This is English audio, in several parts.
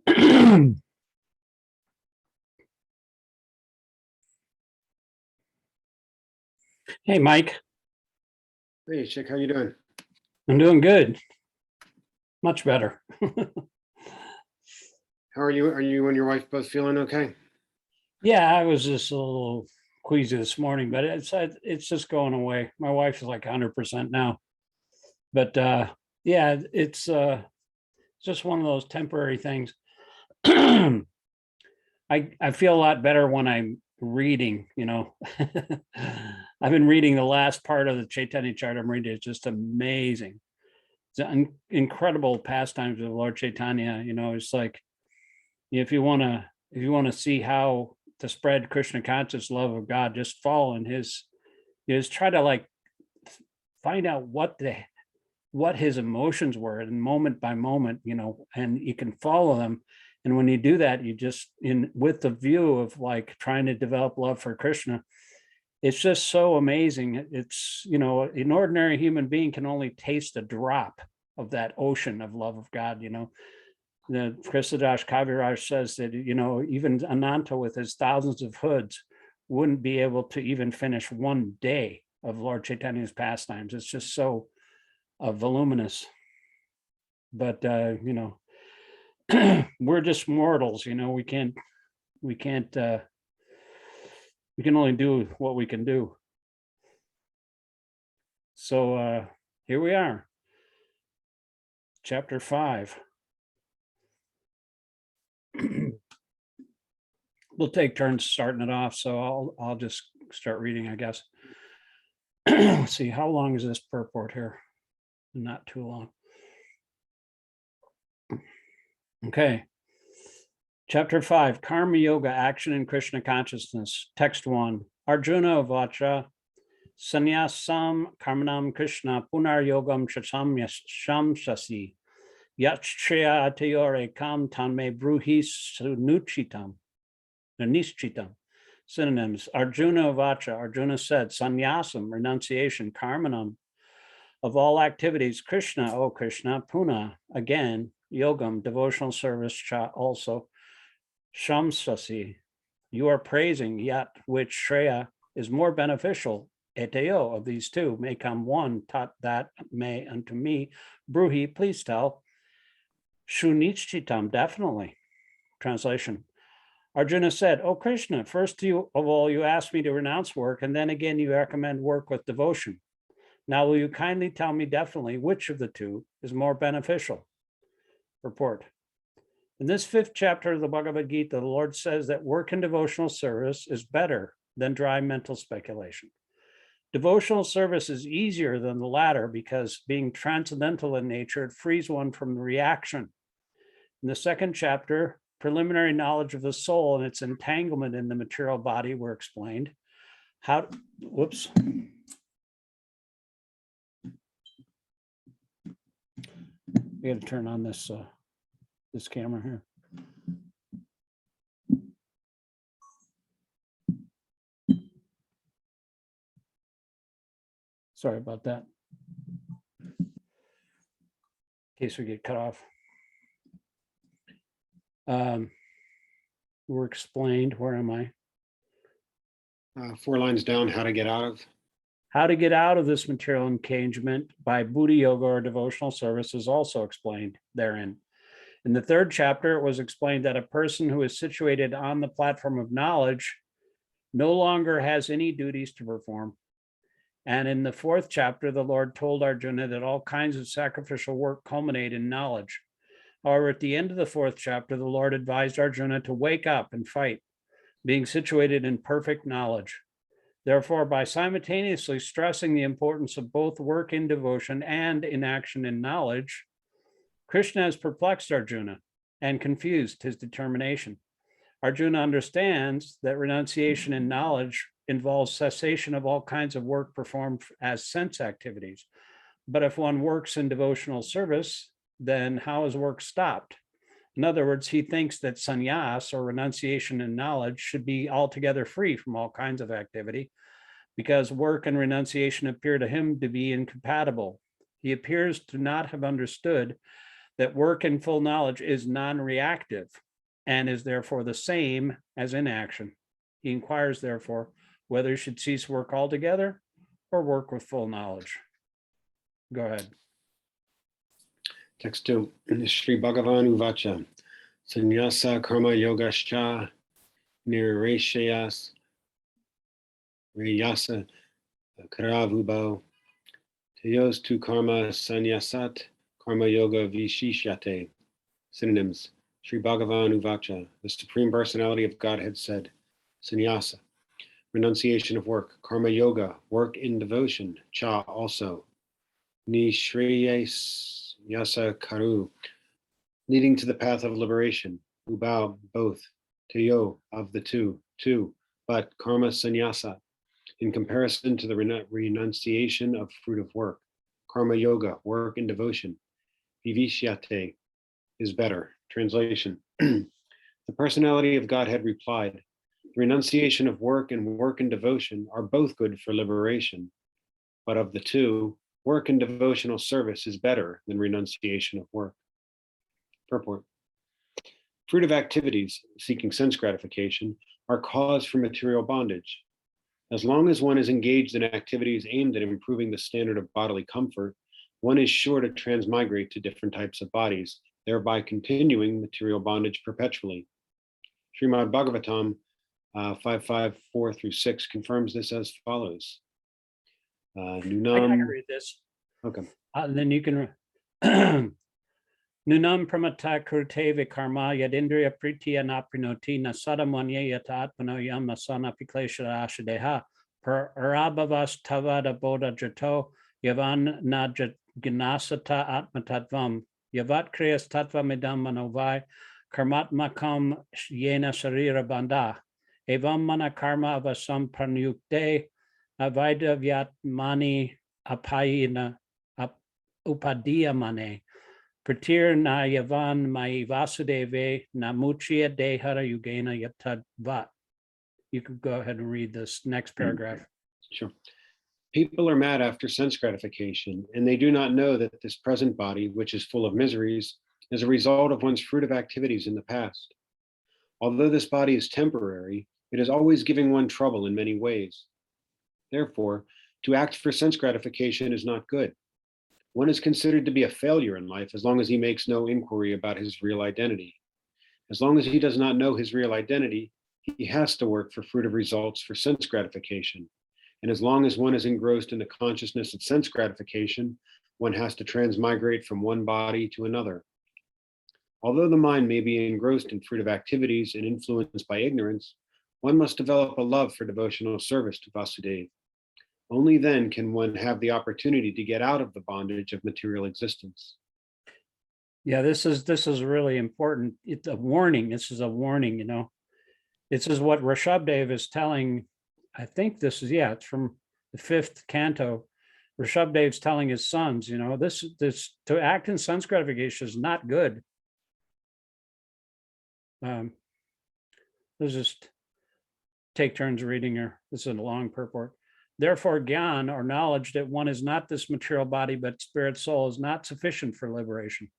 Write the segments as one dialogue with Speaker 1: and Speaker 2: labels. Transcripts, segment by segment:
Speaker 1: Hey, Mike.
Speaker 2: Hey, Chick, how you doing?
Speaker 1: I'm doing good. Much better.
Speaker 2: How are you? Are you and your wife both feeling okay?
Speaker 1: Yeah, I was just a little queasy this morning, but it's just going away. My wife is like 100% now. But yeah, it's just one of those temporary things. I feel a lot better when I'm reading, I've been reading the last part of the Chaitanya Charitamrita. It's just amazing. It's incredible pastimes of Lord Chaitanya. It's like, if you want to see how to spread Krishna conscious love of God, just follow in his, try to like find out what his emotions were and moment by moment, and you can follow them. And when you do that, you just with the view of like trying to develop love for Krishna, it's just so amazing. It's, an ordinary human being can only taste a drop of that ocean of love of God. The Kṛṣṇa Kaviraj says that, even Ananta with his thousands of hoods wouldn't be able to even finish one day of Lord Chaitanya's pastimes. It's just so voluminous. But, we're just mortals, we can only do what we can do. So here we are, chapter 5. We'll take turns starting it off, so I'll just start reading, I guess. Let's see, how long is this purport here? Not too long. Okay. Chapter 5, Karma Yoga, Action in Kṛṣṇa Consciousness. Text 1. Arjuna Vacha Sannyasam Karmanam Kṛṣṇa Punar Yogam Shamshasi Yachchaya Atayore Kam Tanme Bruhi Sunuchitam. Nishchitam. Synonyms. Arjuna Vacha. Arjuna said, Sannyasam, renunciation, Karmanam, of all activities, Krishna, O Krishna, Puna, again, Yogam, devotional service, Cha, also, Shamsasi, you are praising, yet which Shreya is more beneficial, Eteo, of these two, may come one, taught that may unto me, Bruhi, please tell, Shunichitam, definitely. Translation. Arjuna said, O Krishna, first of all, you asked me to renounce work, and then again, you recommend work with devotion. Now, will you kindly tell me definitely which of the two is more beneficial? Report. In this 5th chapter of the Bhagavad-gītā, the Lord says that work in devotional service is better than dry mental speculation. Devotional service is easier than the latter because being transcendental in nature, it frees one from reaction. In the 2nd chapter, preliminary knowledge of the soul and its entanglement in the material body were explained. Whoops. We got to turn on this camera here. Sorry about that. In case we get cut off. Were explained. Where am I?
Speaker 2: 4 lines down, how to get out of
Speaker 1: this material engagement by Buddha yoga or devotional service is also explained therein. In the 3rd chapter, it was explained that a person who is situated on the platform of knowledge no longer has any duties to perform. And in the 4th chapter, the Lord told Arjuna that all kinds of sacrificial work culminate in knowledge. However, at the end of the 4th chapter, the Lord advised Arjuna to wake up and fight, being situated in perfect knowledge. Therefore, by simultaneously stressing the importance of both work in devotion and in action in knowledge, Krishna has perplexed Arjuna and confused his determination. Arjuna understands that renunciation in knowledge involves cessation of all kinds of work performed as sense activities. But if one works in devotional service, then how is work stopped? In other words, he thinks that sannyas, or renunciation in knowledge, should be altogether free from all kinds of activity, because work and renunciation appear to him to be incompatible. He appears to not have understood that work in full knowledge is non-reactive and is therefore the same as inaction. He inquires, therefore, whether he should cease work altogether or work with full knowledge. Go ahead.
Speaker 2: Text 2. Sri Bhagavan Uvacha. Sannyasa karma yogascha nirreshayas reyasa karavubho teyos tu karma sannyasat karma yoga vishishyate. Synonyms. Sri Bhagavan Uvacha. The Supreme Personality of Godhead said, sannyasa, renunciation of work, karma yoga, work in devotion, cha also, nishreyas yasa karu, leading to the path of liberation, ubao, both, teyo, of the two, but karma sannyasa, in comparison to the renunciation of fruit of work, karma yoga, work in devotion, vivishyate, is better. Translation. The Personality of Godhead replied, the renunciation of work and work in devotion are both good for liberation, but of the two, work and devotional service is better than renunciation of work. Purport. Fruitive activities, seeking sense gratification, are cause for material bondage. As long as one is engaged in activities aimed at improving the standard of bodily comfort, one is sure to transmigrate to different types of bodies, thereby continuing material bondage perpetually. Srimad Bhagavatam 5:5-4-6 confirms this as follows.
Speaker 1: I can read this.
Speaker 2: Okay.
Speaker 1: Then you can. Nunam pramata kurte vikarma yadindriya pritiya naprinoti nasadamanye yata atmano yam asana piklesha ashadeha per arabhavas tavada bodha jato yavan najanasata atmatatvam yavat kriyas tattva midam manovai karmatmakam yena sharira bandha evam mana karma avasam pranyukte avaida vyatmani apayina upadiyamane mane pratir na yavan mai vasudeve namuchya dehara yugena yatadvat. You could go ahead and read this next paragraph.
Speaker 2: Sure. People are mad after sense gratification, and they do not know that this present body, which is full of miseries, is a result of one's fruitive activities in the past. Although this body is temporary, it is always giving one trouble in many ways. Therefore, to act for sense gratification is not good. One is considered to be a failure in life as long as he makes no inquiry about his real identity. As long as he does not know his real identity, he has to work for fruitive results for sense gratification. And as long as one is engrossed in the consciousness of sense gratification, one has to transmigrate from one body to another. Although the mind may be engrossed in fruitive activities and influenced by ignorance, one must develop a love for devotional service to Vasudeva. Only then can one have the opportunity to get out of the bondage of material existence.
Speaker 1: Yeah, this is really important. It's a warning. This is a warning, you know. This is what Rishabdev is telling. I think this is, it's from the 5th canto. Rishabdev's telling his sons, you know, this to act in sense gratification is not good. Let's just take turns reading here. This is a long purport. Therefore, gyan, or knowledge that one is not this material body but spirit soul, is not sufficient for liberation.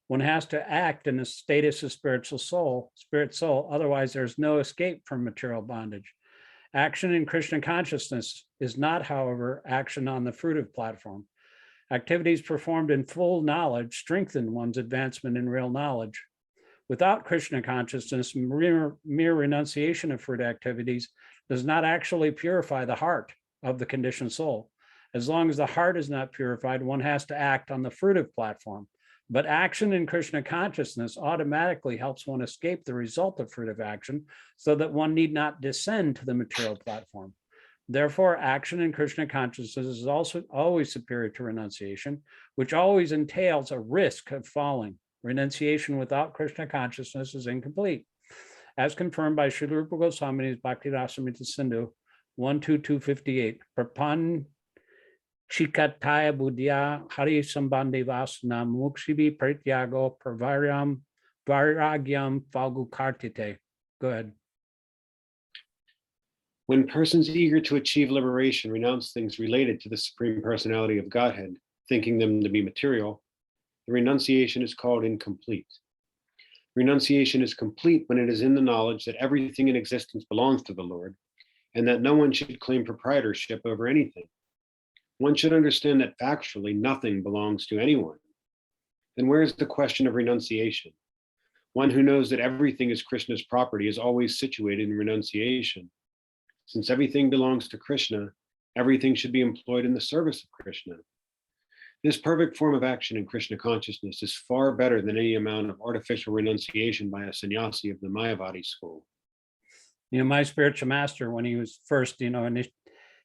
Speaker 1: One has to act in the status of spirit soul, otherwise there's no escape from material bondage. Action in Kṛṣṇa consciousness is not, however, action on the fruitive platform. Activities performed in full knowledge strengthen one's advancement in real knowledge. Without Kṛṣṇa consciousness, mere renunciation of fruit activities does not actually purify the heart of the conditioned soul. As long as the heart is not purified, one has to act on the fruitive platform. But action in Kṛṣṇa consciousness automatically helps one escape the result of fruitive action so that one need not descend to the material platform. Therefore, action in Kṛṣṇa consciousness is also always superior to renunciation, which always entails a risk of falling. Renunciation without Kṛṣṇa consciousness is incomplete. As confirmed by Srila Rupa Goswami's Bhakti Rasamrita Sindhu 12258, Prapan Chikataya Buddhya Hari Sambandhi Vasana Mukshibi Prityago Pravaryam Vairagyam Falgu Kartite. Go ahead.
Speaker 2: When persons eager to achieve liberation renounce things related to the Supreme Personality of Godhead, thinking them to be material, the renunciation is called incomplete. Renunciation is complete when it is in the knowledge that everything in existence belongs to the Lord, and that no one should claim proprietorship over anything. One should understand that factually nothing belongs to anyone. Then where is the question of renunciation? One who knows that everything is Krishna's property is always situated in renunciation. Since everything belongs to Krishna, everything should be employed in the service of Krishna. This perfect form of action in Kṛṣṇa consciousness is far better than any amount of artificial renunciation by a sannyasi of the Mayavadi school.
Speaker 1: My spiritual master, when he was first, and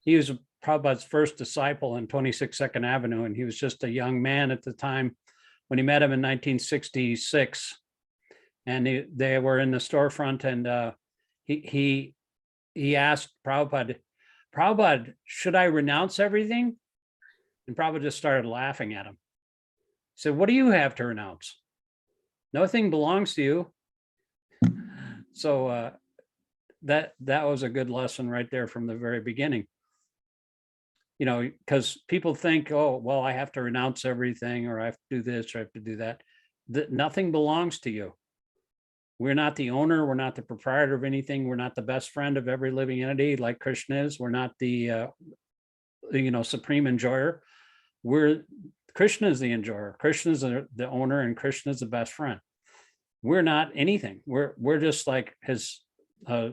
Speaker 1: he was Prabhupada's first disciple in 26 Second Avenue, and he was just a young man at the time when he met him in 1966. And they were in the storefront, and he asked Prabhupada, should I renounce everything? And Prabhupada just started laughing at him. He said, what do you have to renounce? Nothing belongs to you. So that was a good lesson right there from the very beginning. Because people think, oh, well, I have to renounce everything, or I have to do this, or I have to do that. Nothing belongs to you. We're not the owner. We're not the proprietor of anything. We're not the best friend of every living entity like Krishna is. We're not the, supreme enjoyer. Krishna is the enjoyer. Krishna is the owner, and Krishna is the best friend. We're not anything. We're just like his a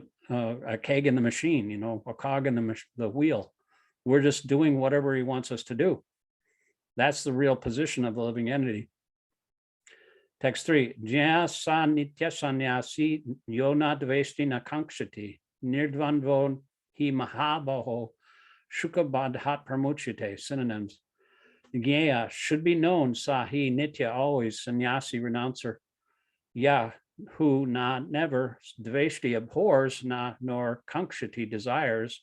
Speaker 1: keg in the machine, a cog in the wheel. We're just doing whatever he wants us to do. That's the real position of the living entity. Text 3, Jya sa nitya sannyasi yona dvesti na kankshati nirdvandvo hi mahabaho shukabadhat pramuchyate. Synonyms. Jnaya should be known, sahi nitya always, sannyasi renouncer, ya who never, dveshti abhors, nor kankshati desires,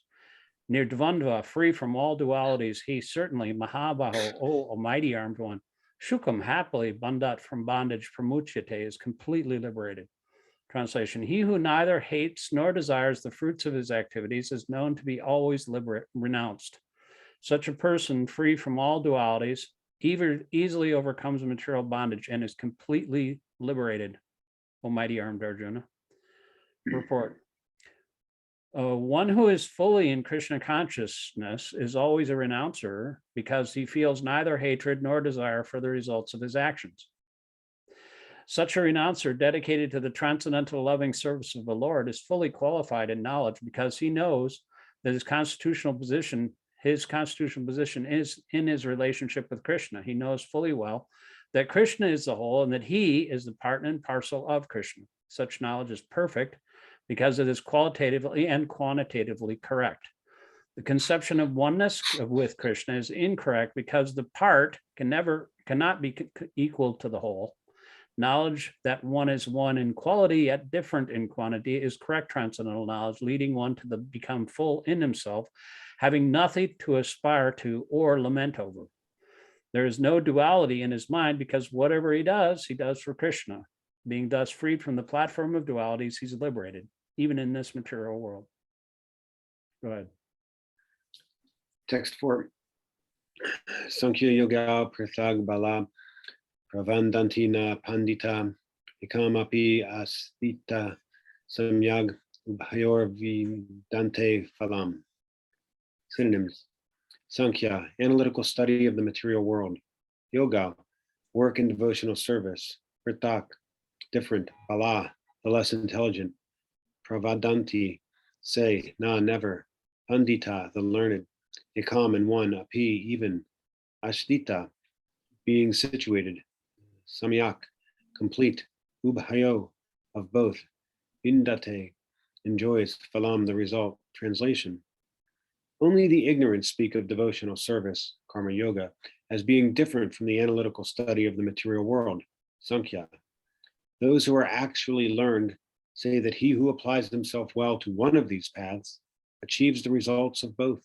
Speaker 1: nirdvandva free from all dualities, he certainly, mahabaho, almighty armed one, shukam happily, bandhat from bondage, pramuchyate is completely liberated. Translation, he who neither hates nor desires the fruits of his activities is known to be always renounced. Such a person, free from all dualities, easily overcomes material bondage and is completely liberated. Almighty armed Arjuna. Report. One who is fully in Kṛṣṇa consciousness is always a renouncer because he feels neither hatred nor desire for the results of his actions. Such a renouncer dedicated to the transcendental loving service of the Lord is fully qualified in knowledge because he knows that his constitutional position is in his relationship with Krishna. He knows fully well that Krishna is the whole and that he is the part and parcel of Krishna. Such knowledge is perfect because it is qualitatively and quantitatively correct. The conception of oneness with Krishna is incorrect because the part cannot be equal to the whole. Knowledge that one is one in quality yet different in quantity is correct transcendental knowledge, leading one to become full in himself, having nothing to aspire to or lament over. There is no duality in his mind because whatever he does for Krishna. Being thus freed from the platform of dualities, he's liberated, even in this material world. Go ahead.
Speaker 2: Text 4. Sankhya Yoga Prithag Bala Pravandantina Pandita Ekamapi Asthita Samyag Ubhayor Vidante Phalam. Synonyms. Sankhya, analytical study of the material world. Yoga, work in devotional service. Prithak, different. Bala, the less intelligent. Pravadanti, say, never. Pandita, the learned. Ekam, and one. Api, even. Ashtita, being situated. Samyak, complete. Ubhayo, of both. Vindate, enjoys. Phalam, the result. Translation. Only the ignorant speak of devotional service, karma yoga, as being different from the analytical study of the material world, Sankhya. Those who are actually learned say that he who applies himself well to one of these paths achieves the results of both.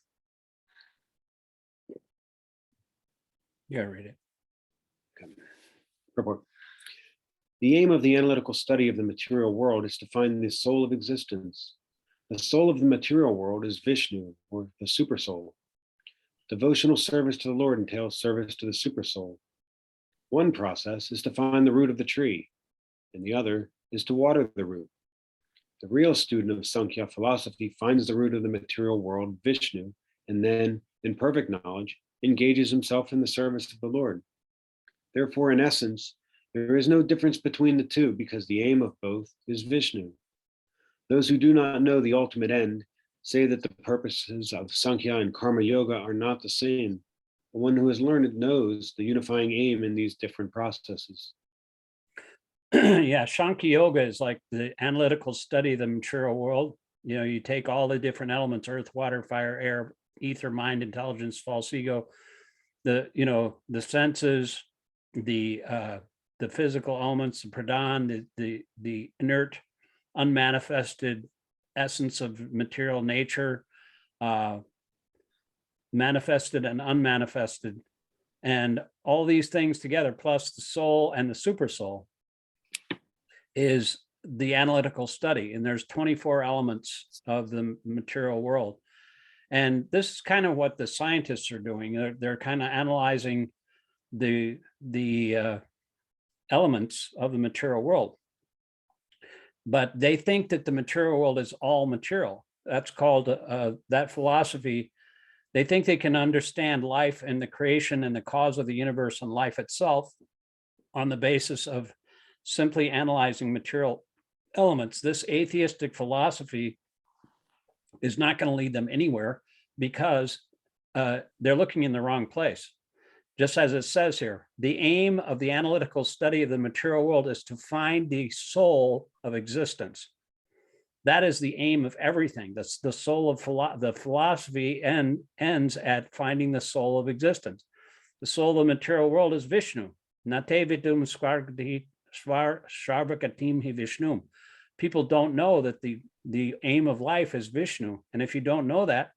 Speaker 1: Yeah, read it.
Speaker 2: Okay. Report. The aim of the analytical study of the material world is to find the soul of existence. The soul of the material world is Vishnu, or the supersoul. Devotional service to the Lord entails service to the supersoul. One process is to find the root of the tree, and the other is to water the root. The real student of Sankhya philosophy finds the root of the material world, Vishnu, and then, in perfect knowledge, engages himself in the service of the Lord. Therefore, in essence, there is no difference between the two because the aim of both is Vishnu. Those who do not know the ultimate end say that the purposes of Sankhya and Karma Yoga are not the same. The one who has learned it knows the unifying aim in these different processes.
Speaker 1: Yeah, Sankhya Yoga is like the analytical study of the material world. You know, you take all the different elements, earth, water, fire, air, ether, mind, intelligence, false ego, the senses, the physical elements, the pradhan, the inert, unmanifested essence of material nature, manifested and unmanifested, and all these things together, plus the soul and the super soul, is the analytical study. And there's 24 elements of the material world. And this is kind of what the scientists are doing. They're kind of analyzing the elements of the material world. But they think that the material world is all material. That's called, that philosophy, they think they can understand life and the creation and the cause of the universe and life itself on the basis of simply analyzing material elements. This atheistic philosophy is not going to lead them anywhere because they're looking in the wrong place. Just as it says here, the aim of the analytical study of the material world is to find the soul of existence. That is the aim of everything. That's the soul of the philosophy, and ends at finding the soul of existence. The soul of the material world is Vishnu. Nate vidum Svarvakatim hi Vishnum. People don't know that the aim of life is Vishnu. And if you don't know that,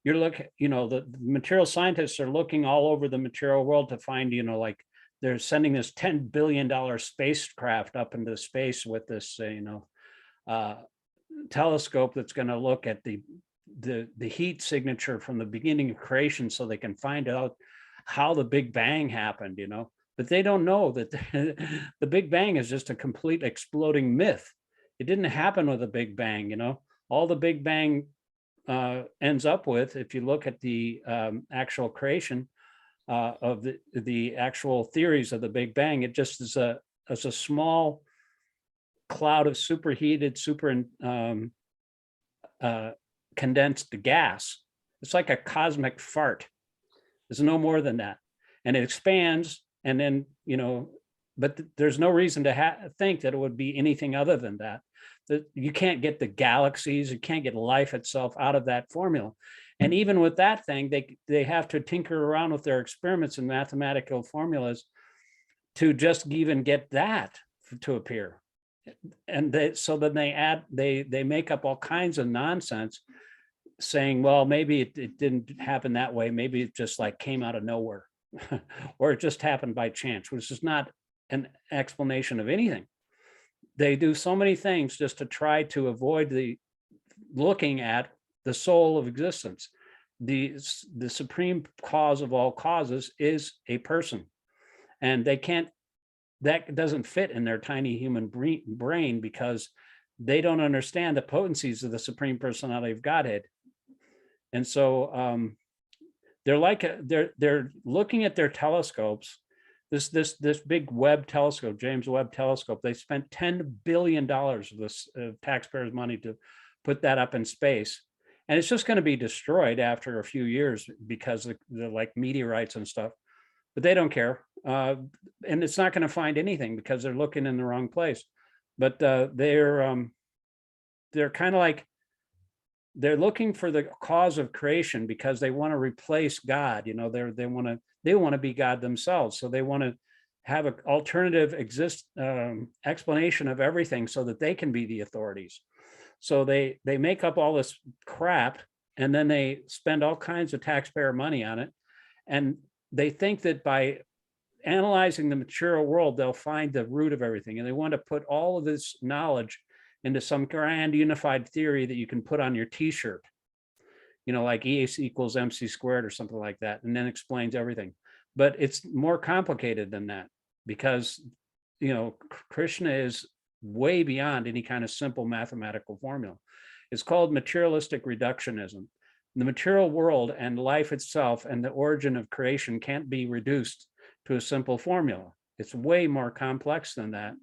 Speaker 1: you're looking, the material scientists are looking all over the material world to find, like they're sending this $10 billion spacecraft up into space with this, telescope that's going to look at the heat signature from the beginning of creation so they can find out how the Big Bang happened, but they don't know that the Big Bang is just a complete exploding myth. It didn't happen with a Big Bang, all the Big Bang ends up with, if you look at the actual creation of the actual theories of the Big Bang, it just is a small cloud of superheated, condensed gas. It's like a cosmic fart. There's no more than that. And it expands, and then, but there's no reason to think that it would be anything other than that. That you can't get the galaxies, you can't get life itself out of that formula. And even with that thing, they have to tinker around with their experiments and mathematical formulas to just even get that to appear. And so then they make up all kinds of nonsense saying, well, maybe it didn't happen that way. Maybe it just like came out of nowhere or it just happened by chance, which is not an explanation of anything. They do so many things just to try to avoid looking at the soul of existence. The supreme cause of all causes is a person, and that doesn't fit in their tiny human brain because they don't understand the potencies of the Supreme Personality of Godhead. And so they're looking at their telescopes. This big Webb telescope, James Webb telescope, they spent $10 billion of this taxpayers' money to put that up in space. And it's just going to be destroyed after a few years because they're like meteorites and stuff, but they don't care. And it's not going to find anything because they're looking in the wrong place. But they're kind of like, they're looking for the cause of creation because they want to replace God. They want to be God themselves. So they want to have an alternative explanation of everything so that they can be the authorities. So they make up all this crap, and then they spend all kinds of taxpayer money on it. And they think that by analyzing the material world, they'll find the root of everything. And they want to put all of this knowledge into some grand unified theory that you can put on your t-shirt, like E equals MC squared or something like that, and then explains everything. But it's more complicated than that. because, Krishna is way beyond any kind of simple mathematical formula. It's called materialistic reductionism. The material world and life itself and the origin of creation can't be reduced to a simple formula. It's way more complex than that.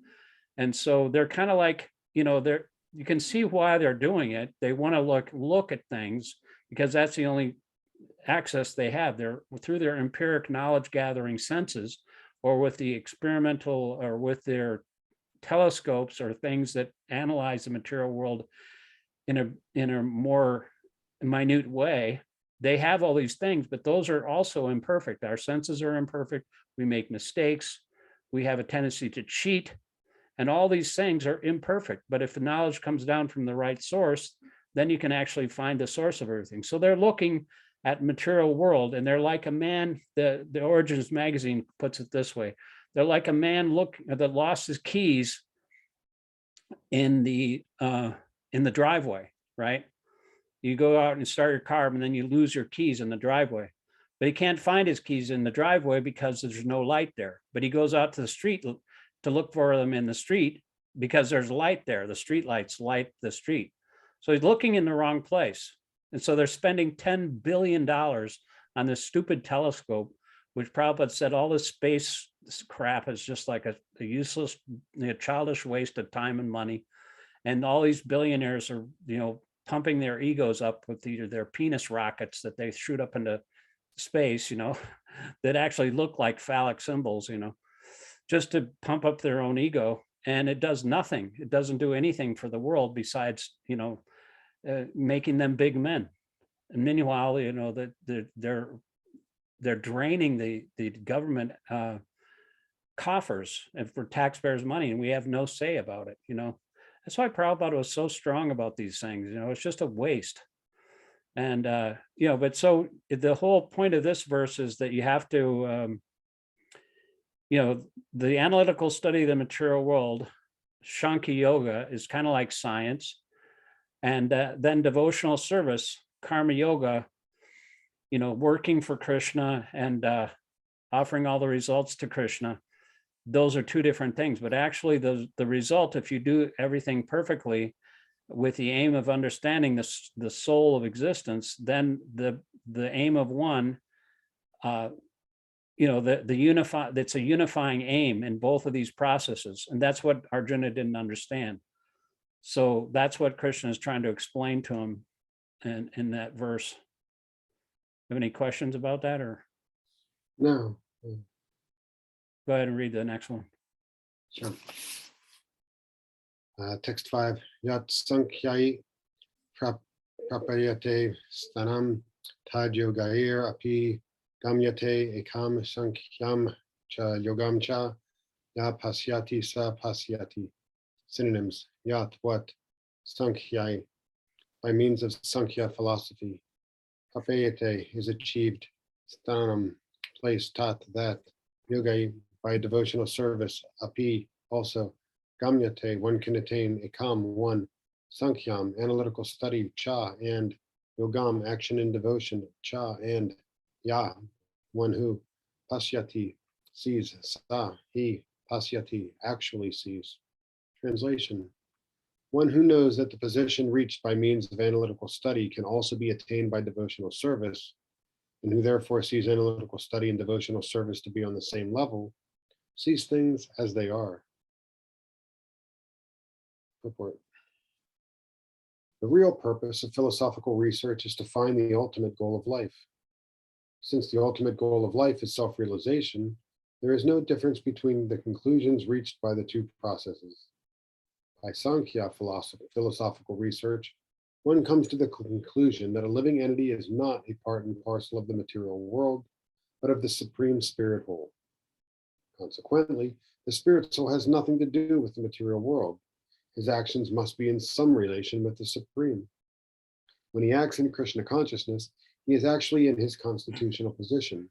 Speaker 1: And so they're kind of like, you can see why they're doing it. They want to look at things because that's the only access they have. They're through their empiric knowledge gathering senses, or with the experimental, or with their telescopes or things that analyze the material world in a more minute way. They have all these things, but those are also imperfect. Our senses are imperfect. We make mistakes. We have a tendency to cheat, and all these things are imperfect. But if the knowledge comes down from the right source, then you can actually find the source of everything. So they're looking at material world, and they're like a man. The Origins magazine puts it this way: they're like a man that lost his keys in the driveway, right? You go out and start your car, and then you lose your keys in the driveway. But he can't find his keys in the driveway because there's no light there. But he goes out to the street to look for them in the street because there's light there. The street lights light the street. So he's looking in the wrong place. And so they're spending $10 billion on this stupid telescope, which Prabhupada said all this space crap is just like a useless, childish waste of time and money. And all these billionaires are, pumping their egos up with either their penis rockets that they shoot up into space, that actually look like phallic symbols, just to pump up their own ego. And it does nothing. It doesn't do anything for the world besides, making them big men. And meanwhile, that they're draining the government coffers and for taxpayers' money, and we have no say about it. That's why Prabhupada was so strong about these things. It's just a waste. And but so the whole point of this verse is that you have to the analytical study of the material world, Sankhya Yoga, is kind of like science. And then devotional service, Karma Yoga, working for Krishna and offering all the results to Krishna. Those are two different things. But actually, the result, if you do everything perfectly with the aim of understanding the soul of existence, then the aim of one, that's a unifying aim in both of these processes. And that's what Arjuna didn't understand. So that's what Krishna is trying to explain to him in that verse. Have any questions about that, or?
Speaker 2: No.
Speaker 1: Go ahead and read the next one.
Speaker 2: Sure. Text 5. Yat Sankhyayi Prapayate Stanam Tad Yogair Api Gamyate Ekam Sankhyam Cha Yogam Cha Ya Pasyati Sa Pasyati. Synonyms: Yat, what, Sankhyayi, by means of Sankhya philosophy. Prapayate is achieved. Stanam, place, tat, that. Yogai, by devotional service. Api, also. Gamyate, one can attain. Ekam, one. Sankhyam, analytical study. Cha, and. Yogam, action in devotion. Cha, and. Ya, one who. Pasyati, sees. Sa, he. Pasyati, actually sees. Translation: one who knows that the position reached by means of analytical study can also be attained by devotional service, and who therefore sees analytical study and devotional service to be on the same level, sees things as they are. Purport. The real purpose of philosophical research is to find the ultimate goal of life. Since the ultimate goal of life is self-realization, there is no difference between the conclusions reached by the two processes. By Sankhya philosophical research, one comes to the conclusion that a living entity is not a part and parcel of the material world, but of the Supreme Spirit whole. Consequently, the spirit soul has nothing to do with the material world. His actions must be in some relation with the Supreme. When he acts in Kṛṣṇa consciousness, he is actually in his constitutional position.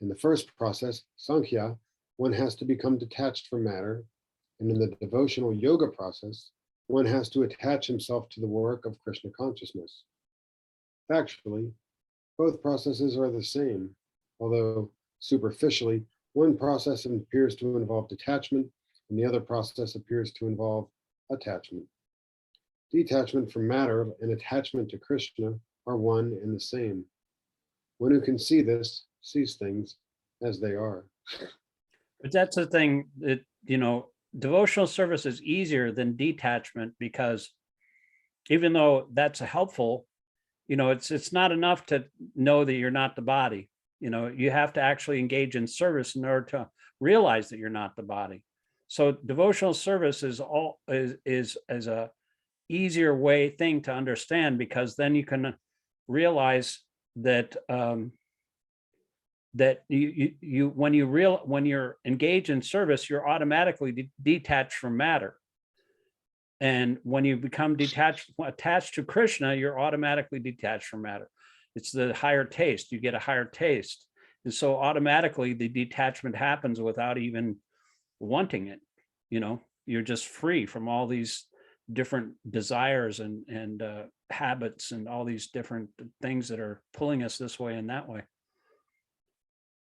Speaker 2: In the first process, Sankhya, one has to become detached from matter, and in the devotional yoga process, one has to attach himself to the work of Kṛṣṇa consciousness. Factually, both processes are the same, although superficially, One process appears to involve detachment, and the other process appears to involve attachment. Detachment from matter and attachment to Krishna are one and the same. One who can see this sees things as they are.
Speaker 1: But that's the thing that, devotional service is easier than detachment, because even though that's helpful, it's not enough to know that you're not the body. You have to actually engage in service in order to realize that you're not the body. So devotional service is a easier thing to understand, because then you can realize that when you're engaged in service, you're automatically detached from matter. And when you become attached to Krishna, you're automatically detached from matter. It's the higher taste. You get a higher taste. And so automatically the detachment happens without even wanting it. You're just free from all these different desires and habits and all these different things that are pulling us this way and that way.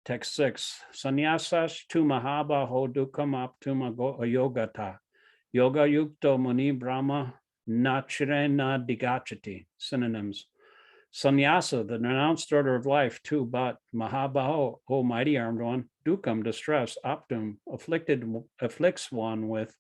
Speaker 1: Text 6, sannyasas tu mahabaho dukkam aptuma yogata. Yoga yukto muni brahma nachirena digachati. Synonyms. Sannyasa, the renounced order of life, two, but mahabaho, O mighty armed one, dukkam, distress, aptum, afflicts one with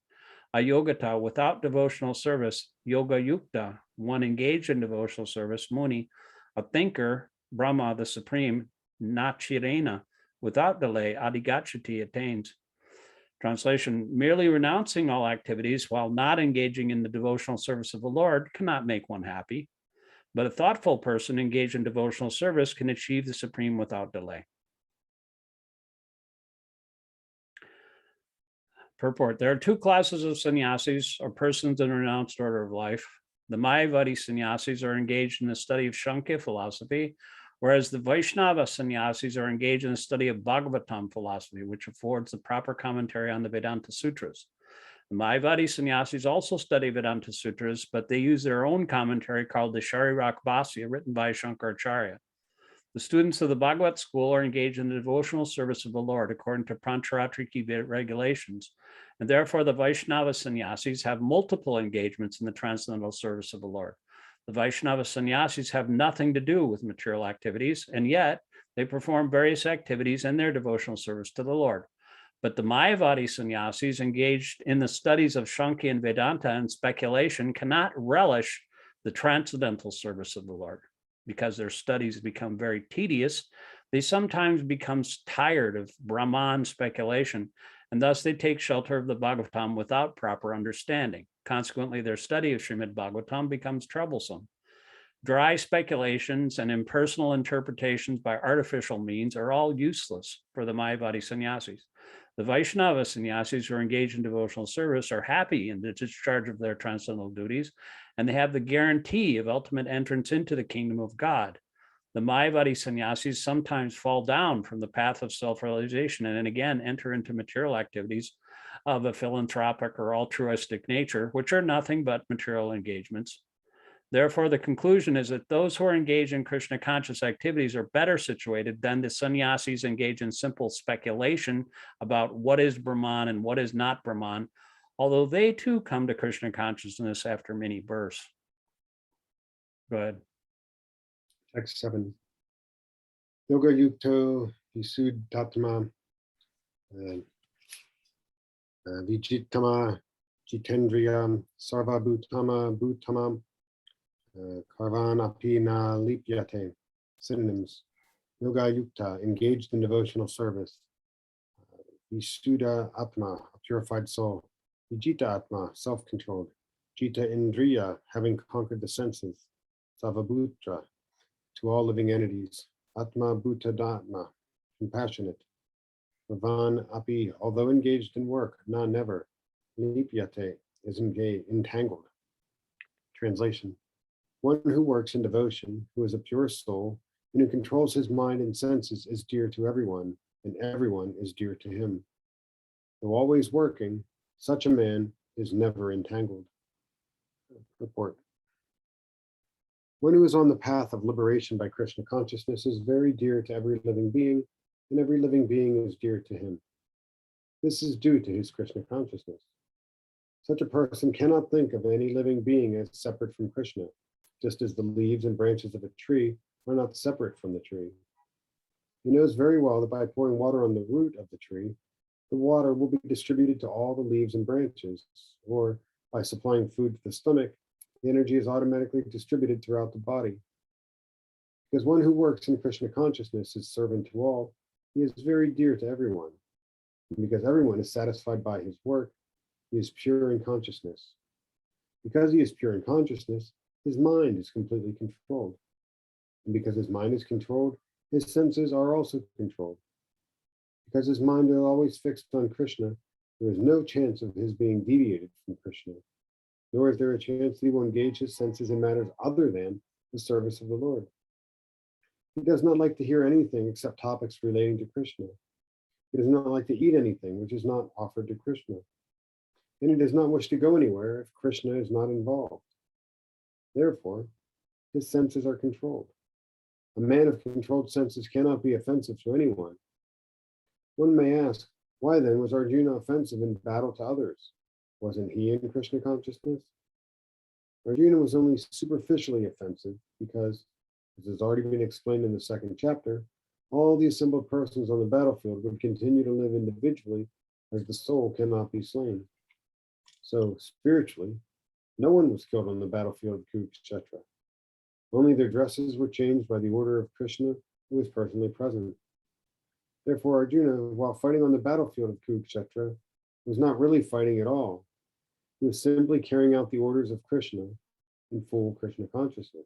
Speaker 1: ayogata, without devotional service, yoga yukta, one engaged in devotional service, muni, a thinker, Brahma, the supreme, nachirena, without delay, adigachati, attains. Translation, merely renouncing all activities while not engaging in the devotional service of the Lord cannot make one happy, but a thoughtful person engaged in devotional service can achieve the supreme without delay. Purport, there are two classes of sannyasis, or persons in a renounced order of life. The Mayavadi sannyasis are engaged in the study of Sankhya philosophy, whereas the Vaishnava sannyasis are engaged in the study of Bhagavatam philosophy, which affords the proper commentary on the Vedanta Sutras. The Mayavadi sannyasis also study Vedanta Sutras, but they use their own commentary called the Sharirak Bhāsya, written by Shankaracharya. The students of the Bhagavat school are engaged in the devotional service of the Lord according to Pancharatriki regulations, and therefore the Vaishnava sannyasis have multiple engagements in the transcendental service of the Lord. The Vaishnava sannyasis have nothing to do with material activities, and yet they perform various activities in their devotional service to the Lord. But the Mayavadi sannyasis engaged in the studies of Sankhya and Vedanta and speculation cannot relish the transcendental service of the Lord, because their studies become very tedious. They sometimes become tired of Brahman speculation, and thus they take shelter of the Bhagavatam without proper understanding. Consequently, their study of Srimad Bhagavatam becomes troublesome. Dry speculations and impersonal interpretations by artificial means are all useless for the Mayavadi sannyasis. The Vaishnava sannyasis who are engaged in devotional service are happy in the discharge of their transcendental duties, and they have the guarantee of ultimate entrance into the kingdom of God. The Mayavadi sannyasis sometimes fall down from the path of self-realization and then again enter into material activities of a philanthropic or altruistic nature, which are nothing but material engagements. Therefore, the conclusion is that those who are engaged in Krishna conscious activities are better situated than the sannyasis engaged in simple speculation about what is Brahman and what is not Brahman, although they too come to Krishna consciousness after many births. Go ahead.
Speaker 2: Text 7. Yoga yukto visuddhatma vijitama jitendriyam sarvabhutama bhutamam karvan api na lipyate. Synonyms. Yoga yukta, engaged in devotional service. Visuddha atma, a purified soul. Vijita atma, self-controlled. Jita indriya, having conquered the senses. Savabhutra, to all living entities. Atma bhutadhatma, compassionate. Bhavan api, although engaged in work, na never. Lipyate, is entangled. Translation. One who works in devotion, who is a pure soul, and who controls his mind and senses is dear to everyone, and everyone is dear to him. Though always working, such a man is never entangled. Report. One who is on the path of liberation by Kṛṣṇa consciousness is very dear to every living being, and every living being is dear to him. This is due to his Kṛṣṇa consciousness. Such a person cannot think of any living being as separate from Kṛṣṇa, just as the leaves and branches of a tree are not separate from the tree. He knows very well that by pouring water on the root of the tree, the water will be distributed to all the leaves and branches, or by supplying food to the stomach, the energy is automatically distributed throughout the body. Because one who works in Kṛṣṇa consciousness is servant to all, he is very dear to everyone. And because everyone is satisfied by his work, he is pure in consciousness. Because he is pure in consciousness, his mind is completely controlled. And because his mind is controlled, his senses are also controlled. Because his mind is always fixed on Kṛṣṇa, there is no chance of his being deviated from Kṛṣṇa, nor is there a chance that he will engage his senses in matters other than the service of the Lord. He does not like to hear anything except topics relating to Kṛṣṇa. He does not like to eat anything which is not offered to Kṛṣṇa. And he does not wish to go anywhere if Kṛṣṇa is not involved. Therefore, his senses are controlled. A man of controlled senses cannot be offensive to anyone. One may ask, why then was Arjuna offensive in battle to others? Wasn't he in Kṛṣṇa consciousness? Arjuna was only superficially offensive because, as has already been explained in the second chapter, all the assembled persons on the battlefield would continue to live individually as the soul cannot be slain. So, spiritually, no one was killed on the battlefield of Kṛṣṇa. Only their dresses were changed by the order of Kṛṣṇa, who was personally present. Therefore, Arjuna, while fighting on the battlefield of Kṛṣṇa, was not really fighting at all. He was simply carrying out the orders of Kṛṣṇa in full Kṛṣṇa consciousness.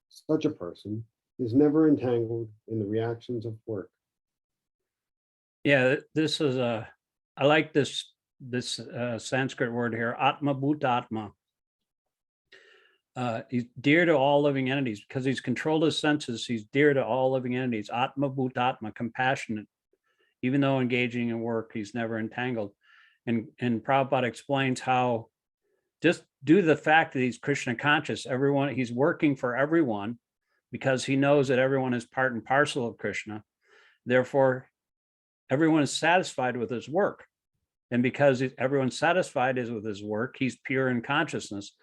Speaker 2: Such a person is never entangled in the reactions of work.
Speaker 1: Yeah, this is I like this Sanskrit word here, Atma Bhutatma. He's dear to all living entities because he's controlled his senses. He's dear to all living entities. Atma Bhutatma, compassionate. Even though engaging in work, he's never entangled. And Prabhupada explains how, just due to the fact that he's Kṛṣṇa conscious, he's working for everyone because he knows that everyone is part and parcel of Kṛṣṇa. Therefore, everyone is satisfied with his work. And because everyone's satisfied with his work, he's pure in consciousness.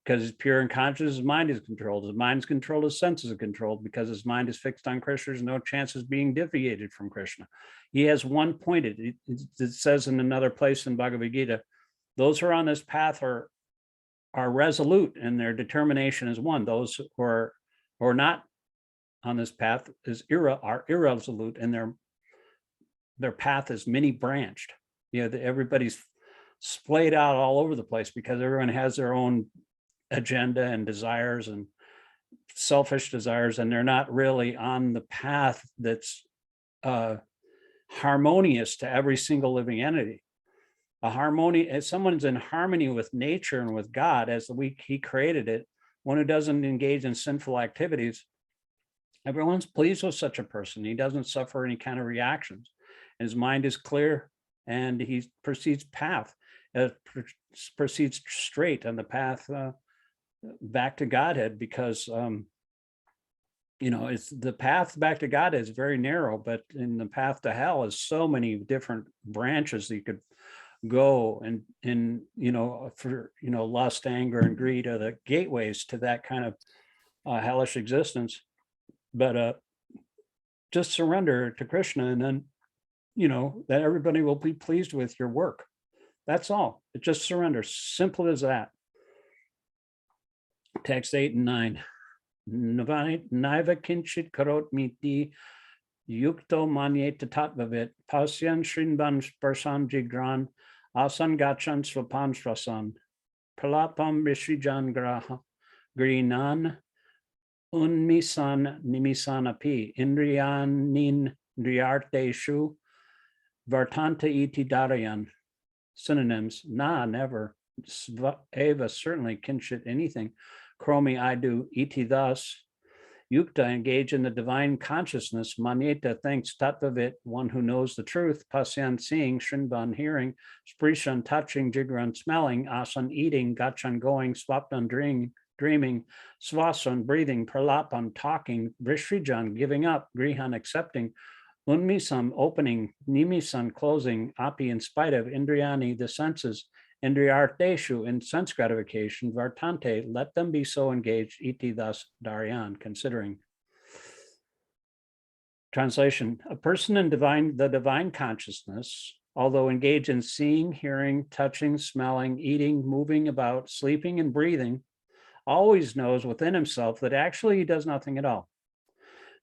Speaker 1: Because he's pure in consciousness, his mind is controlled. His mind is controlled, his senses are controlled. Because his mind is fixed on Kṛṣṇa, there's no chance of being deviated from Kṛṣṇa. He has one pointed. It says in another place in Bhagavad-gītā, those who are on this path are resolute and their determination is one. Those who are not on this path are irresolute and their path is many branched. Everybody's splayed out all over the place because everyone has their own agenda and desires and selfish desires, and they're not really on the path that's harmonious to every single living entity. As someone's in harmony with nature and with God as he created it, one who doesn't engage in sinful activities, everyone's pleased with such a person. He doesn't suffer any kind of reactions. His mind is clear and he proceeds straight on the path back to Godhead, because it's the path back to God is very narrow, but in the path to hell is so many different branches that you could go, and lust, anger, and greed are the gateways to that kind of hellish existence. But just surrender to Kṛṣṇa, and then that everybody will be pleased with your work. That's all. It just surrender. Simple as that. Text 8 and 9. Naiva kinchit karot miti yukto manyeta tatvavit pasyan shrinban sparsam jigran asan gachan swapan srasan pralapam visrijan graha grinan unmisan nimisanapi indriyanin driyarteshu vartanta iti darayan. Synonyms: na, never; eva, certainly; kinshit, anything; kromi, I do; iti, thus; yukta, engage in the divine consciousness; manyeta, thinks; tattvavit, one who knows the truth; pasyan, seeing; shrinvan, hearing; sprishan, touching; jigran, smelling; asan, eating; gachan, going; swapnan, dreaming; svasan, breathing; pralapan, talking; vrishrijan, giving up; grihan, accepting; Unmisam opening, nimisam closing, api in spite of indriyani, the senses, indriyarteshu in sense gratification, vartante, let them be so engaged, iti thus daryan, considering. Translation, a person in the divine consciousness, although engaged in seeing, hearing, touching, smelling, eating, moving about, sleeping, and breathing, always knows within himself that actually he does nothing at all.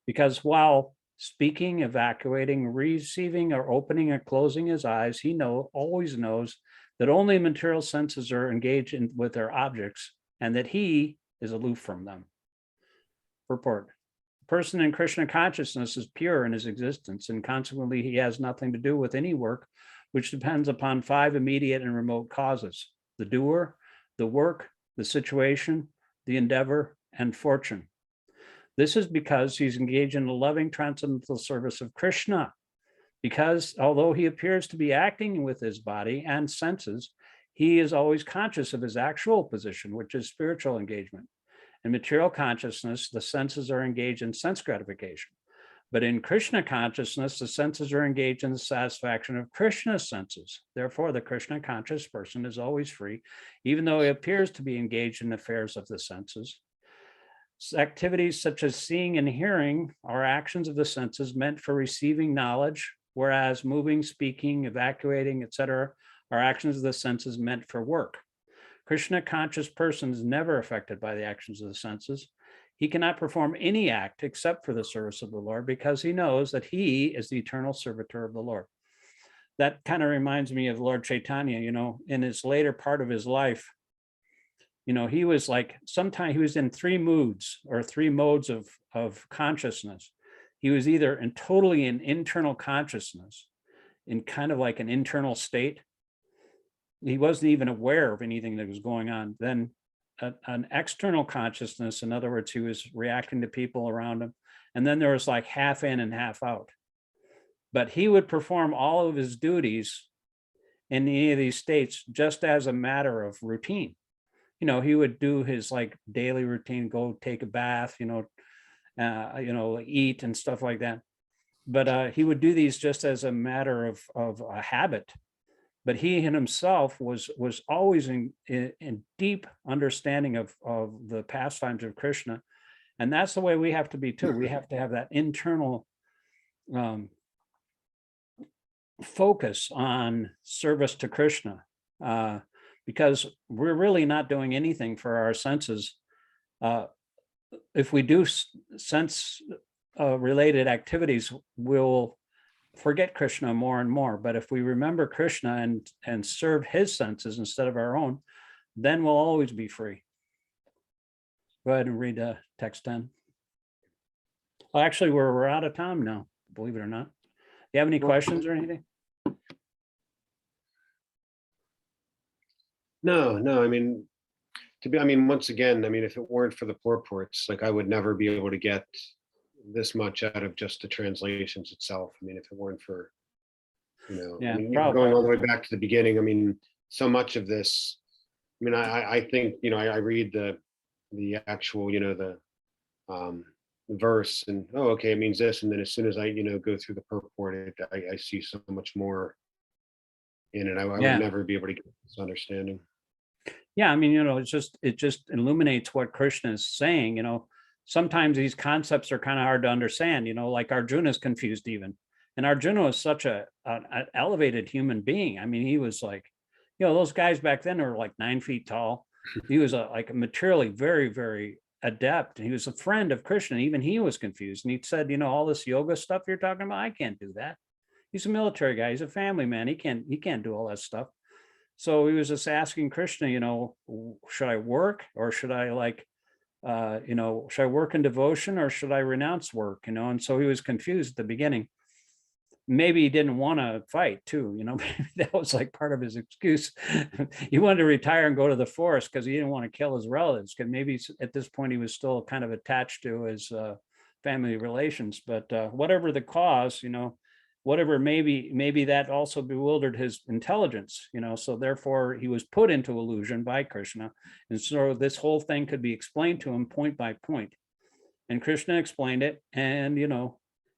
Speaker 1: Because while speaking, evacuating, receiving, or opening or closing his eyes, he always knows that only material senses are engaged with their objects and that he is aloof from them. Purport. A person in Kṛṣṇa consciousness is pure in his existence, and consequently he has nothing to do with any work which depends upon 5 immediate and remote causes: the doer, the work, the situation, the endeavor, and fortune. This is because he's engaged in the loving transcendental service of Kṛṣṇa. Because although he appears to be acting with his body and senses, he is always conscious of his actual position, which is spiritual engagement. In material consciousness, the senses are engaged in sense gratification. But in Kṛṣṇa consciousness, the senses are engaged in the satisfaction of Kṛṣṇa's senses. Therefore, the Kṛṣṇa conscious person is always free, even though he appears to be engaged in affairs of the senses. Activities such as seeing and hearing are actions of the senses meant for receiving knowledge, whereas moving, speaking, evacuating, etc., are actions of the senses meant for work. Kṛṣṇa conscious person is never affected by the actions of the senses. He cannot perform any act except for the service of the Lord, because he knows that he is the eternal servitor of the Lord. That kind of reminds me of Lord Chaitanya, in his later part of his life. He was like, sometimes he was in 3 moods or 3 modes of consciousness. He was either totally in internal consciousness, in kind of like an internal state. He wasn't even aware of anything that was going on. Then an external consciousness, in other words, he was reacting to people around him. And then there was like half in and half out. But he would perform all of his duties in any of these states just as a matter of routine. He would do his like daily routine, go take a bath, eat and stuff like that. But he would do these just as a matter of a habit. But he in himself was always in deep understanding of the pastimes of Kṛṣṇa. And that's the way we have to be too. We have to have that internal focus on service to Kṛṣṇa, because we're really not doing anything for our senses. If we do sense related activities, we'll forget Kṛṣṇa more and more. But if we remember Kṛṣṇa and serve his senses instead of our own, then we'll always be free. Go ahead and read text 10. Well, actually, we're out of time now, believe it or not. Do you have any questions or anything?
Speaker 2: No, once again, if it weren't for the purports, like I would never be able to get this much out of just the translations itself. If it weren't for, going all the way back to the beginning, so much of this, I think, I read the actual, the verse and, oh, okay, it means this. And then as soon as I, go through the purport, I see so much more in it. I would never be able to get this understanding.
Speaker 1: Yeah, it just illuminates what Kṛṣṇa is saying. Sometimes these concepts are kind of hard to understand, like Arjuna is confused even. And Arjuna was such an elevated human being. He was like, those guys back then were like 9 feet tall. He was like materially very, very adept. He was a friend of Kṛṣṇa. Even he was confused. And he said, all this yoga stuff you're talking about, I can't do that. He's a military guy. He's a family man. He can't do all that stuff. So he was just asking Kṛṣṇa, should I work or should I should I work in devotion or should I renounce work? And so he was confused at the beginning. Maybe he didn't want to fight too, maybe that was like part of his excuse. He wanted to retire and go to the forest because he didn't want to kill his relatives, because maybe at this point he was still kind of attached to his family relations. But whatever the cause, whatever, maybe that also bewildered his intelligence, so therefore he was put into illusion by Kṛṣṇa. And so this whole thing could be explained to him point by point. And Kṛṣṇa explained it, and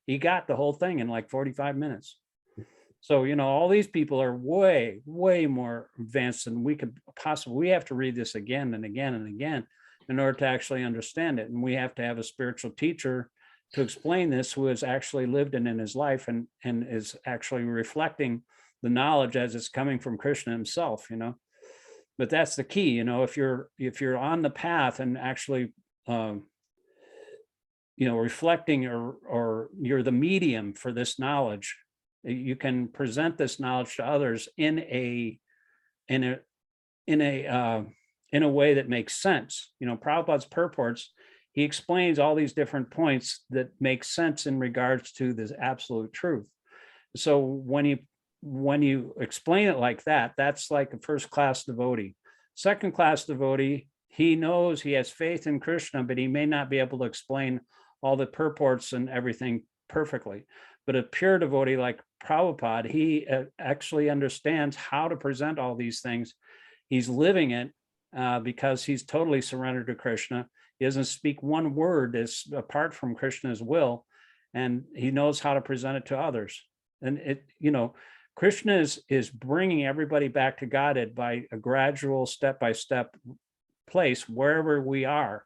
Speaker 1: He got the whole thing in like 45 minutes. So, all these people are way, way more advanced than we could possibly. We have to read this again and again and again in order to actually understand it. And we have to have a spiritual teacher to explain this who has actually lived it in his life and is actually reflecting the knowledge as it's coming from Kṛṣṇa himself, But that's the key, if you're on the path and actually reflecting or you're the medium for this knowledge, you can present this knowledge to others in a way that makes sense. Prabhupada's purports, he explains all these different points that make sense in regards to this absolute truth. So when you explain it like that, that's like a first-class devotee. Second-class devotee, he knows, he has faith in Kṛṣṇa, but he may not be able to explain all the purports and everything perfectly. But a pure devotee like Prabhupada, he actually understands how to present all these things. He's living it because he's totally surrendered to Kṛṣṇa. He doesn't speak one word apart from Kṛṣṇa's will, and he knows how to present it to others. And Kṛṣṇa is bringing everybody back to Godhead by a gradual, step-by-step place wherever we are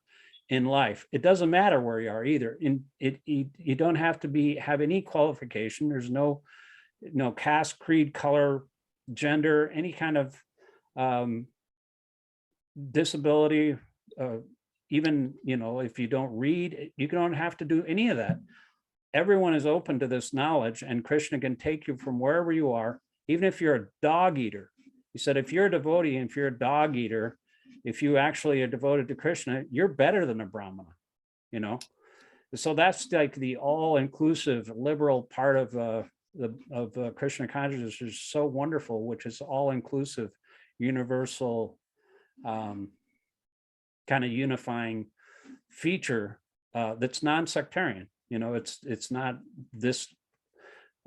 Speaker 1: in life. It doesn't matter where you are either. You don't have to have any qualification. There's no caste, creed, color, gender, any kind of disability. Even if you don't read, you don't have to do any of that. Everyone is open to this knowledge, and Kṛṣṇa can take you from wherever you are, even if you're a dog eater. He said, if you're a devotee and if you're a dog eater, if you actually are devoted to Kṛṣṇa, you're better than a Brahmana, So that's like the all-inclusive liberal part of Kṛṣṇa consciousness, is so wonderful, which is all-inclusive, universal, kind of unifying feature that's non-sectarian. It's not this.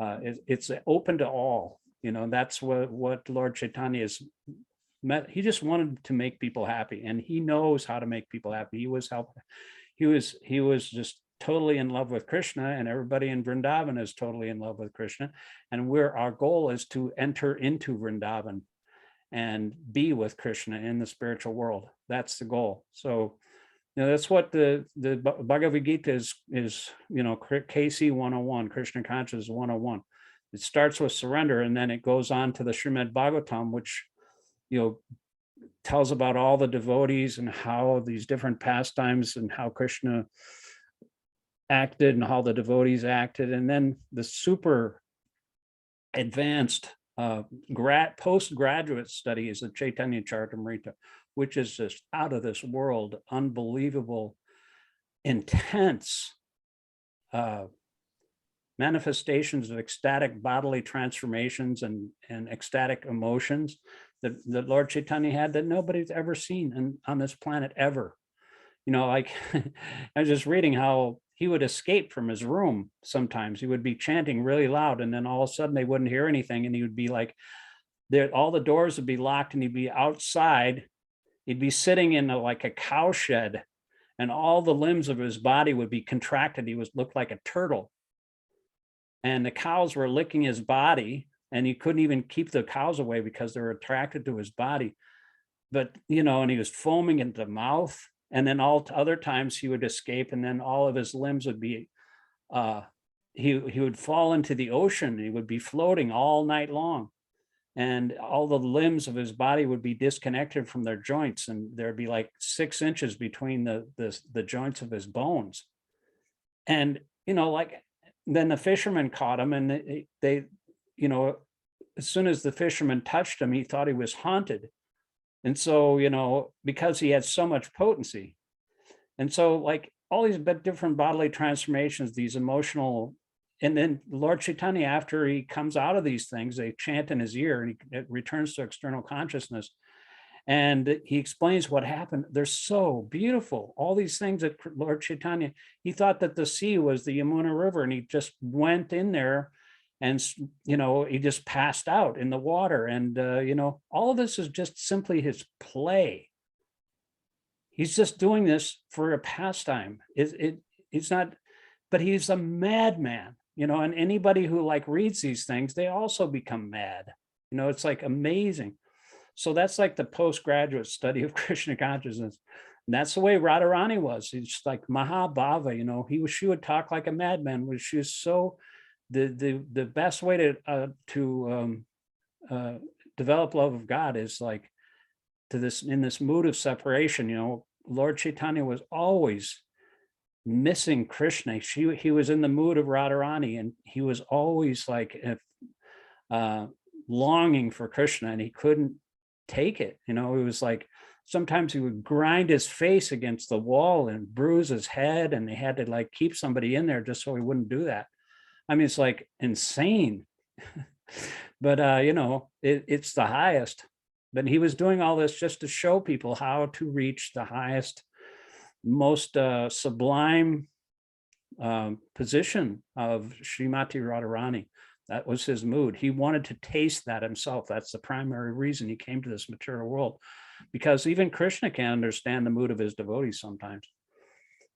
Speaker 1: It's open to all. That's what Lord Chaitanya is. He just wanted to make people happy, and he knows how to make people happy. He was just totally in love with Kṛṣṇa, and everybody in Vrindavan is totally in love with Kṛṣṇa. And our goal is to enter into Vrindavan and be with Kṛṣṇa in the spiritual world. That's the goal. So, that's what the Bhagavad-gītā is, KC 101, Kṛṣṇa Consciousness 101. It starts with surrender, and then it goes on to the Śrīmad Bhagavatam, which tells about all the devotees and how these different pastimes and how Kṛṣṇa acted and how the devotees acted. And then the super advanced postgraduate studies of Chaitanya Charitamrita, which is just out of this world, unbelievable, intense manifestations of ecstatic bodily transformations and ecstatic emotions that Lord Chaitanya had that nobody's ever seen on this planet ever. Like I was just reading how he would escape from his room. Sometimes he would be chanting really loud, and then all of a sudden they wouldn't hear anything, and he would be like, all the doors would be locked, and he'd be outside. He'd be sitting in like a cow shed, and all the limbs of his body would be contracted. He looked like a turtle, and the cows were licking his body, and he couldn't even keep the cows away because they were attracted to his body. But, and he was foaming in the mouth. And then all other times he would escape, and then all of his limbs would be, he would fall into the ocean. He would be floating all night long, and all the limbs of his body would be disconnected from their joints, and there'd be like 6 inches between the joints of his bones. And then the fishermen caught him, and they as soon as the fisherman touched him, he thought he was haunted. And so, because he had so much potency. And so like all these different bodily transformations, these emotional, and then Lord Chaitanya, after he comes out of these things, they chant in his ear, and it returns to external consciousness. And he explains what happened. They're so beautiful. All these things that Lord Chaitanya, he thought that the sea was the Yamuna River, and he just went in there, and he just passed out in the water. And all of this is just simply his play. He's just doing this for a pastime. It's not, but he's a madman. you know, and anybody who like reads these things, they also become mad. You know, it's like amazing. So that's like the postgraduate study of Kṛṣṇa consciousness. And that's the way Radharani was. He's like Mahabhava, you know, she would talk like a madman, which she was so, the best way to develop love of God is like in this mood of separation. You know, Lord Chaitanya was always missing Krishna. He was in the mood of Radharani, and he was always like longing for Krishna, and he couldn't take it. You know, it was like sometimes he would grind his face against the wall and bruise his head, and they had to like keep somebody in there just so he wouldn't do that. I mean, it's like insane. But you know, it's the highest. But he was doing all this just to show people how to reach the highest, most sublime position of Srimati Radharani. That was his mood. He wanted to taste that himself. That's the primary reason he came to this material world, because even Krishna can understand the mood of his devotees sometimes.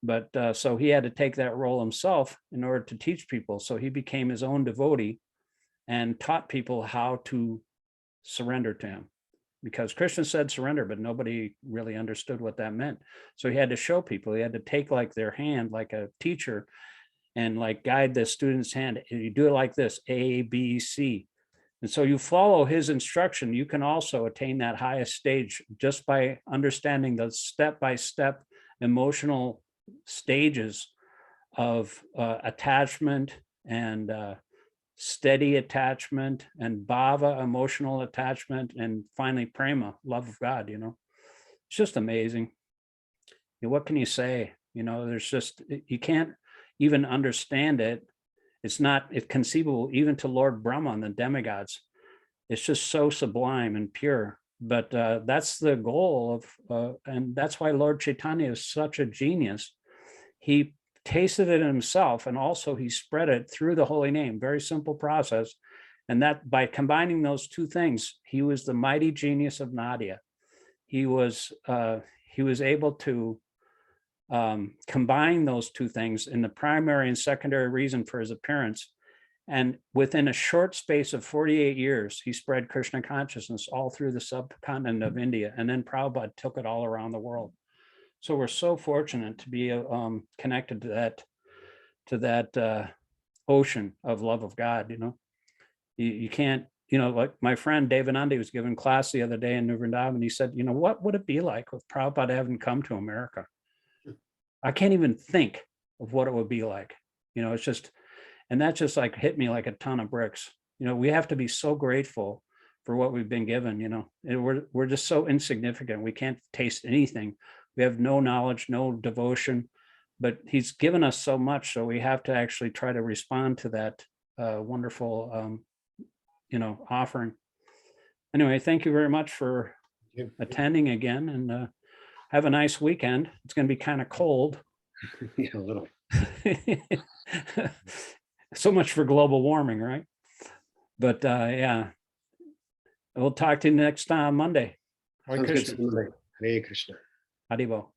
Speaker 1: But so he had to take that role himself in order to teach people. So he became his own devotee and taught people how to surrender to him, because Krishna said surrender, but nobody really understood what that meant. So he had to show people. He had to take like their hand, like a teacher, and like guide the student's hand. You do it like this, A, B, C. And so you follow his instruction. You can also attain that highest stage just by understanding the step-by-step emotional stages of attachment and steady attachment and bhava, emotional attachment, and finally prema, love of God. You know, it's just amazing. You know, what can you say? You know, there's just, you can't even understand it. It's not conceivable even to Lord Brahma and the demigods. It's just so sublime and pure. But that's the goal of, and that's why Lord Chaitanya is such a genius. He tasted it himself, and also he spread it through the holy name. Very simple process. And that by combining those two things, he was the mighty genius of Nadia. He was able to combine those two things in the primary and secondary reason for his appearance. And within a short space of 48 years, he spread Kṛṣṇa consciousness all through the subcontinent of India. And then Prabhupada took it all around the world. So we're so fortunate to be connected to that ocean of love of God. You know, you can't, you know, like my friend Devanandi was giving class the other day in New Vrindavan. He said, you know, what would it be like if Prabhupada hadn't come to America? I can't even think of what it would be like. You know, it's just, and that just like hit me like a ton of bricks. You know, we have to be so grateful for what we've been given, you know, and we're just so insignificant. We can't taste anything. We have no knowledge, no devotion, but he's given us so much. So we have to actually try to respond to that wonderful, you know, offering. Anyway, thank you very much for attending again, and have a nice weekend. It's going to be kind of cold.
Speaker 2: Yeah, a little.
Speaker 1: So much for global warming, right? But yeah, we'll talk to you next Monday. Hare
Speaker 2: Sounds good.
Speaker 1: Krishna.
Speaker 2: Hare Krishna.
Speaker 1: Haribo.